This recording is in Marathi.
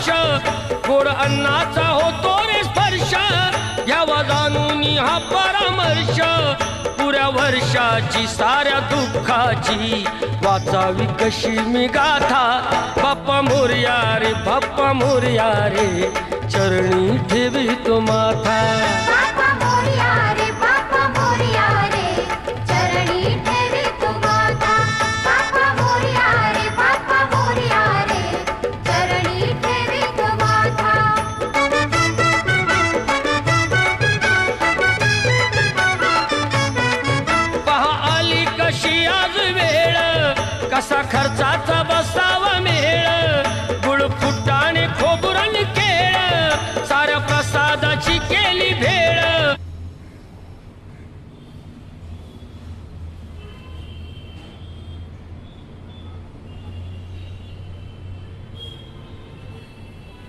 हर्ष गोड अन्नाचा होतो रे स्पर्श घ्यावा जाणून हा परामर्श पुऱ्या वर्षाची साऱ्या दुःखाची वाचावी कशी मी गाथा बाप्पा मोरया रे बाप्पा मोरया रे चरणी ठेवी तो माथा बाप्पा मोरया रे बाप्पा मोरया रे चरणी ठेवी तो माथा बाप्पा मोरया रे बाप्पा मोरया रे चरणी ठेवी तो माथा पहा आली कशी आज वेळ कसा